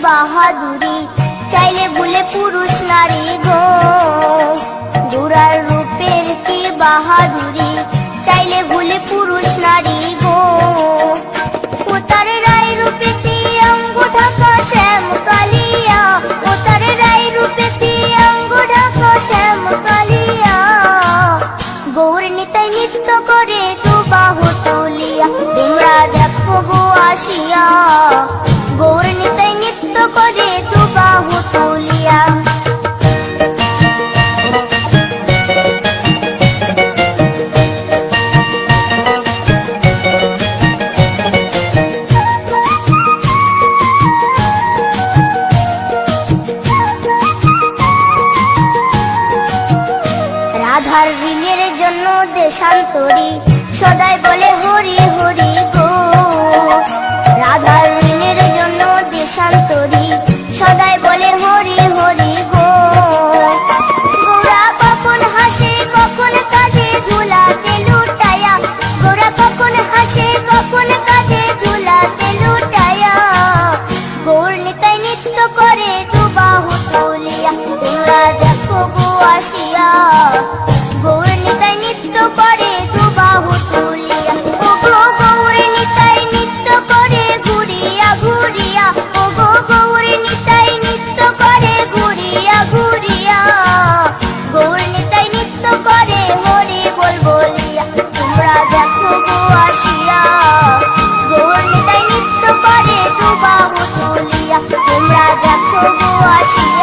বাহাদুরি, চাইলে ভুলে পুরুষ নারী গো। গোরার রূপের কি বাহাদুরি, চাইলে ভুলে পুরুষ নারী গো। ও তার রায় রূপেতে অঙ্গ ঢাকা শ্যাম কালিয়া, ও তার রায় রূপেতে অঙ্গ ঢাকা শ্যাম কালিয়া। গৌর নিতাই নৃত্য করে দু বাহু তুলিয়া, তোমরা দেখো গো আসিয়া। গৌর নিতাই নৃত্য করে দু বাহু তুলিয়া। রাধার ঋণের জন্য দেশান্তরী, সদাই বলে হরি হরি গো। রাধার ঋণের জন্য দেশান্তরী, সদাই বলে হরি হরি গো। গোরা কখন হাসে কখন কাঁদে ধুলাতে লুটায়া, গোরা কখন হাসে কখন কাঁদে ধুলাতে লুটায়া। গৌর নিতাই নৃত্য করে দু বাহু তুলিয়া, তোমরা দেখো গো আসিয়া। গৌর নিতাই নৃত্য করে দু বাহু তুলিয়া। ও গো গৌর নিতাই নৃত্য করে ঘুরিয়া ঘুরিয়া, ও গো গৌর নিতাই নৃত্য করে ঘুরিয়া ঘুরিয়া। গৌর নিতাই নৃত্য করে হরি বল বলিয়া, তোমরা দেখো গো আসিয়া। গৌর নিতাই নৃত্য করে দু বাহু তুলিয়া, তোমরা দেখো গো আসিয়া।